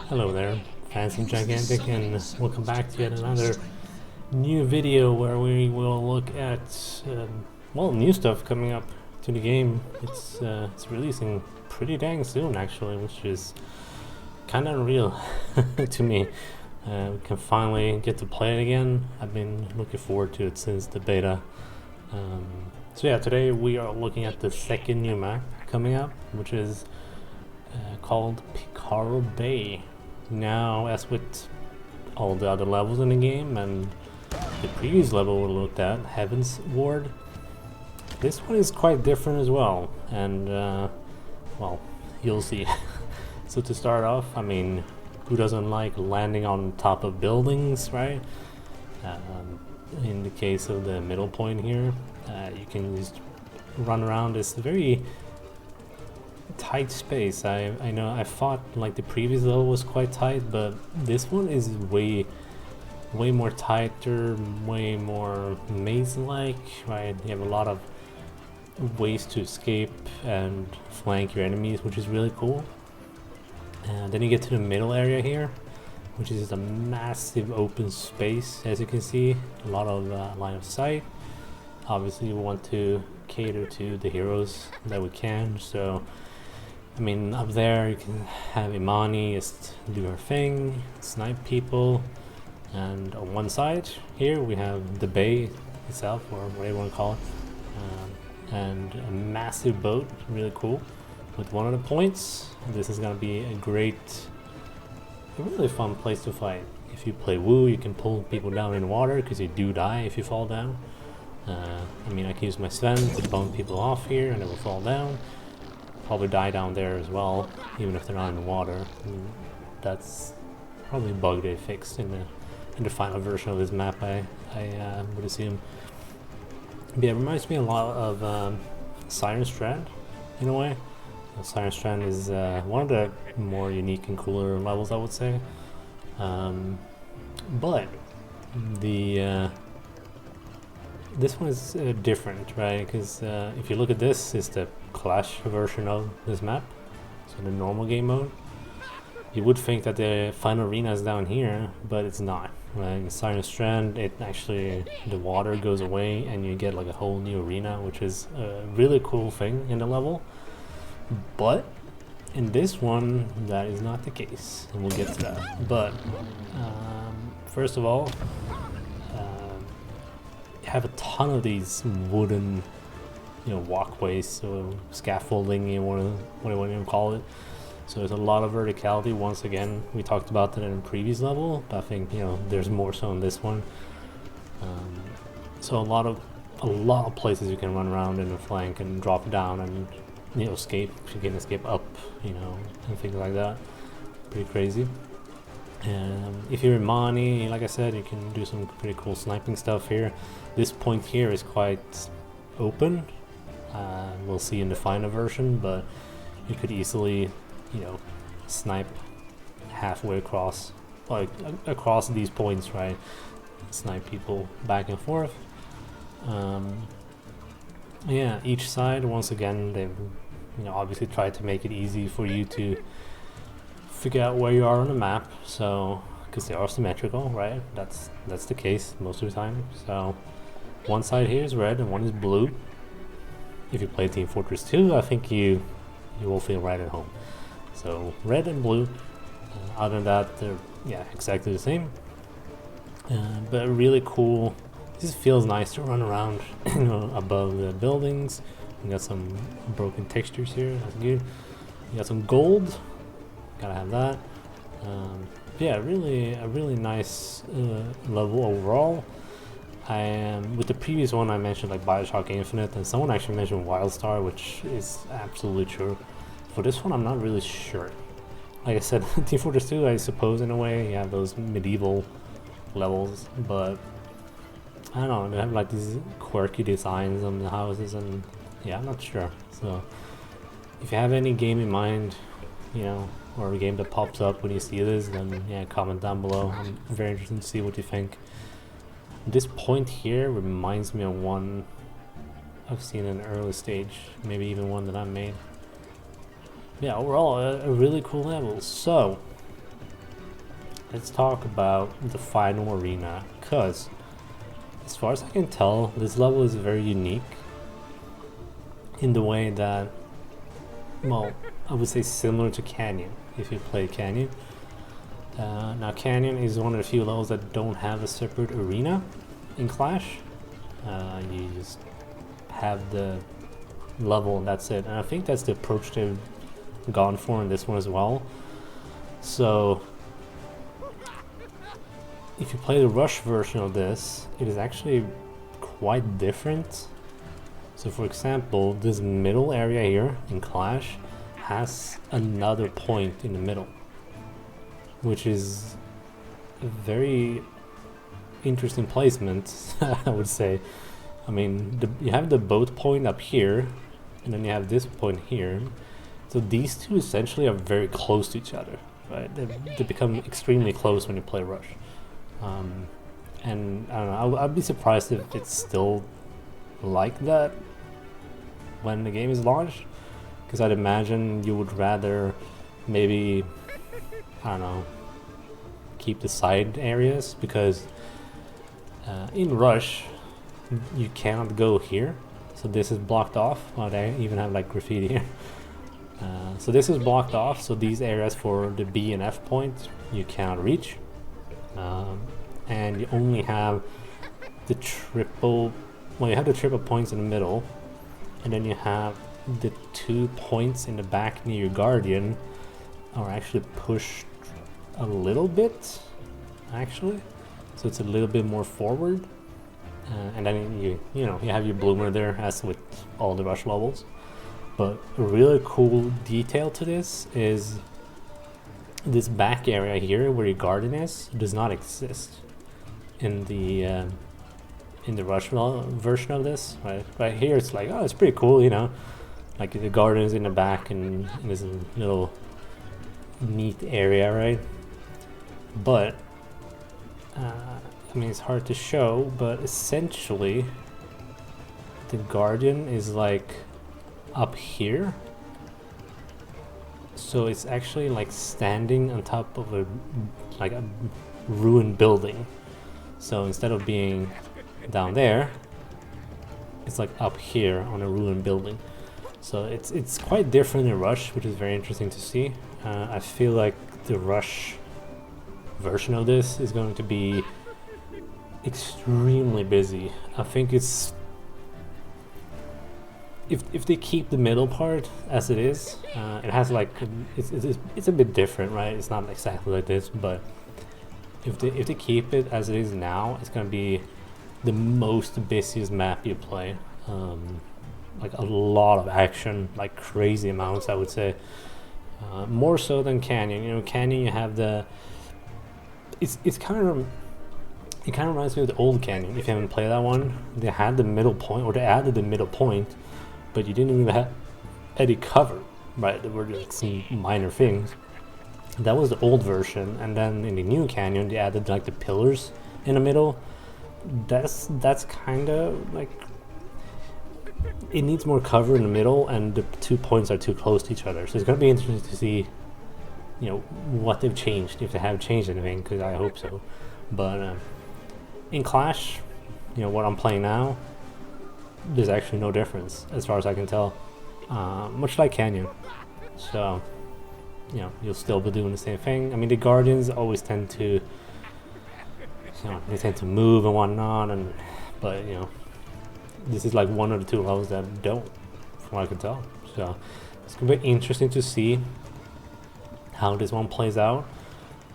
Hello there, Fancy Gigantic, and welcome back to yet another new video where we will look at well, new stuff coming up to the game. It's releasing pretty dang soon actually, which is kind of unreal to me. We can finally get to play it again. I've been looking forward to it since the beta. So yeah, today we are looking at the second new map coming up, which is called Picaro Bay. Now, as with all the other levels in the game and the previous level we looked at, Heaven's Ward, this one is quite different as well, and well, you'll see. So to start off, I mean, who doesn't like landing on top of buildings, right? In the case of the middle point here, you can just run around this very tight space. I know I thought like the previous level was quite tight, but this one is way more tighter, way more maze-like, right? You have a lot of ways to escape and flank your enemies, which is really cool. And then you get to the middle area here, which is a massive open space, as you can see. A lot of line of sight. Obviously we want to cater to the heroes that we can, so I mean, up there you can have Imani just do her thing, snipe people, and on one side here we have the bay itself, or whatever you want to call it, and a massive boat, really cool. With one of the points, this is going to be a really fun place to fight. If you play Woo, you can pull people down in water, because you do die if you fall down. I mean, I can use my Sven to bump people off here and they will fall down. Probably die down there as well, even if they're not in the water. That's probably a bug they fixed in the final version of this map, I would assume. But yeah, it reminds me a lot of Siren Strand in a way. Siren Strand is one of the more unique and cooler levels, I would say. But this one is different, right? Because if you look at this, it's the Clash version of this map, so the normal game mode. You would think that the final arena is down here, but it's not. Right? In Siren Strand, it actually, the water goes away and you get like a whole new arena, which is a really cool thing in the level. But in this one, that is not the case, and we'll get to that. But first of all, you have a ton of these wooden, walkways, so scaffolding, whatever you want to call it. So there's a lot of verticality. Once again, we talked about that in a previous level, but I think there's more so in this one. So a lot of places you can run around in the flank and drop down and escape. You can escape up, and things like that. Pretty crazy. And if you're Imani, like I said, you can do some pretty cool sniping stuff here. This point here is quite open. We'll see in the final version, but you could easily, snipe halfway across, like across these points, right? Snipe people back and forth. Yeah, each side, once again, they've obviously tried to make it easy for you to figure out where you are on the map, so because they are symmetrical, right? That's the case most of the time. So one side here is red and one is blue. If you play Team Fortress 2, I think you will feel right at home. So red and blue. Other than that, they're exactly the same. But really cool. This feels nice to run around above the buildings. We got some broken textures here, that's good. You got some gold, gotta have that. Yeah, a really nice level overall. With the previous one I mentioned like Bioshock Infinite, and someone actually mentioned Wildstar, which is absolutely true. For this one I'm not really sure. Like I said, Team Fortress 2, I suppose in a way you have those medieval levels, but I don't know, they have like these quirky designs on the houses, and I'm not sure. So if you have any game in mind, or a game that pops up when you see this, then comment down below. I'm very interested to see what you think. This point here reminds me of one I've seen in an early stage, maybe even one that I made. Yeah, overall a really cool level. So let's talk about the final arena, because as far as I can tell, this level is very unique in the way that, well, I would say similar to Canyon, if you play Canyon. Now Canyon is one of the few levels that don't have a separate arena in Clash. You just have the level and that's it, and I think that's the approach they've gone for in this one as well. So if you play the Rush version of this, it is actually quite different. So for example, this middle area here in Clash has another point in the middle, which is a very interesting placement, I would say. I mean, you have the boat point up here, and then you have this point here. So these two essentially are very close to each other, right? They become extremely close when you play Rush. And I don't know, I'd be surprised if it's still like that when the game is launched, because I'd imagine you would rather maybe, I don't know, keep the side areas, because in Rush you cannot go here, so this is blocked off. Well, they even have like graffiti here. So this is blocked off, so these areas for the B and F points you cannot reach, and you only have the triple, well, you have the triple points in the middle, and then you have the 2 points in the back near your Guardian are actually pushed a little bit, actually, so it's a little bit more forward, and then you know, you have your bloomer there, as with all the Rush levels. But a really cool detail to this is this back area here where your Guardian is does not exist in the Rush version of this. Right here it's like, oh, it's pretty cool, you know, like the Guardian is in the back and in this little neat area, right? But I mean, it's hard to show, but essentially the Guardian is like up here, so it's actually like standing on top of a ruined building. So instead of being down there, it's like up here on a ruined building. So it's quite different in Rush, which is very interesting to see. I feel like the Rush version of this is going to be extremely busy. I think it's, if they keep the middle part as it is, it has like, it's a bit different, right? It's not exactly like this, but if they keep it as it is now, it's gonna be the most busiest map you play. Like a lot of action, like crazy amounts, I would say. More so than Canyon. You know, Canyon, you have the, it kind of reminds me of the old Canyon. If you haven't played that one, they had the middle point, or they added the middle point, but you didn't even have any cover, right? There were like some minor things. That was the old version, and then in the new Canyon they added like the pillars in the middle. That's kind of like, it needs more cover in the middle, and the 2 points are too close to each other. So it's gonna be interesting to see, you know, what they've changed, if they have changed anything, because I hope so. But in Clash, you know, what I'm playing now, there's actually no difference as far as I can tell, much like Canyon. So, you know, you'll still be doing the same thing. I mean, the Guardians always tend to, you know, they tend to move and whatnot, and but you know, this is like one of the 2 levels that don't, from what I can tell. So it's gonna be interesting to see how this one plays out.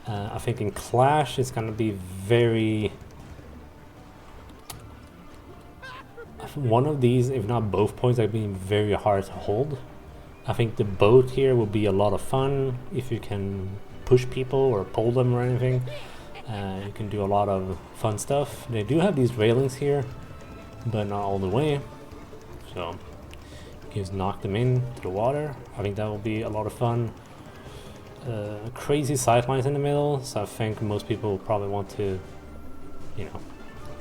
I think in Clash it's gonna be very, one of these, if not both points, are being very hard to hold. I think the boat here will be a lot of fun if you can push people or pull them or anything. You can do a lot of fun stuff. They do have these railings here, but not all the way. So you just knock them into the water. I think that will be a lot of fun. Crazy sidelines in the middle, so I think most people will probably want to, you know,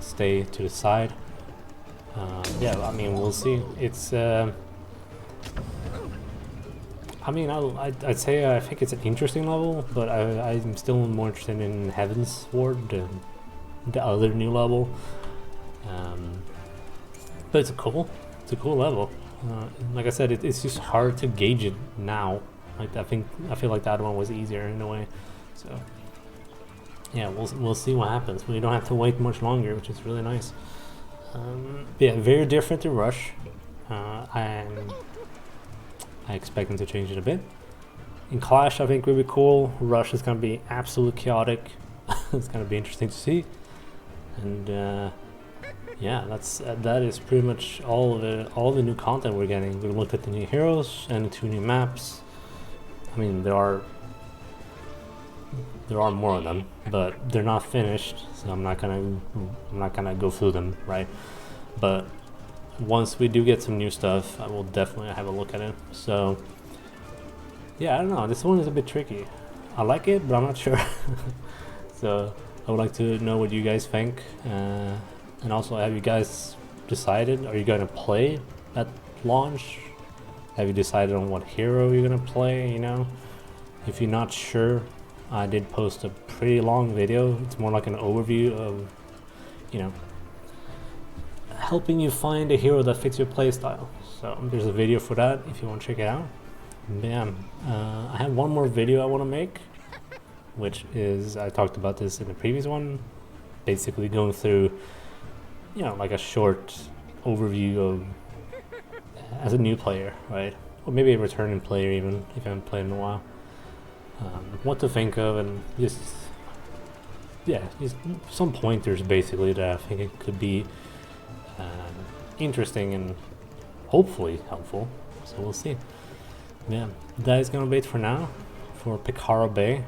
stay to the side. Yeah, I mean, we'll see. It's I mean, I'd say I think it's an interesting level, but I'm still more interested in Heaven's Ward than the other new level. But it's a cool level. Like I said, it's just hard to gauge it now. Like I feel like that one was easier in a way. So yeah, we'll see what happens. We don't have to wait much longer, which is really nice. Yeah, very different to Rush. I expect them to change it a bit. In Clash, I think will be cool. Rush is gonna be absolute chaotic. It's gonna be interesting to see. And yeah, that is pretty much all the new content we're getting. We looked at the new heroes and the 2 new maps. I mean, there are more of them, but they're not finished, so I'm not gonna go through them, right? But once we do get some new stuff, I will definitely have a look at it. So yeah, I don't know, this one is a bit tricky. I like it, but I'm not sure. So I would like to know what you guys think, and also, have you guys decided, are you gonna play at launch? Have you decided on what hero you're gonna play, you know? If you're not sure, I did post a pretty long video. It's more like an overview of, you know, helping you find a hero that fits your playstyle. So there's a video for that if you want to check it out. Man, I have one more video I want to make, which is, I talked about this in the previous one, basically going through, you know, like a short overview of, as a new player, right? Or maybe a returning player even, if I haven't played in a while. What to think of, and just, yeah, just some pointers basically that I think it could be interesting and hopefully helpful. So we'll see. Yeah, that is gonna be it for now for Picaro Bay.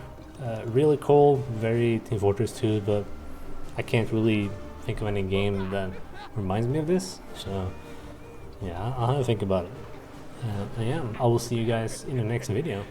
Really cool, very Team Fortress 2, but I can't really think of any game that reminds me of this. So yeah, I'll have to think about it. I will see you guys in the next video.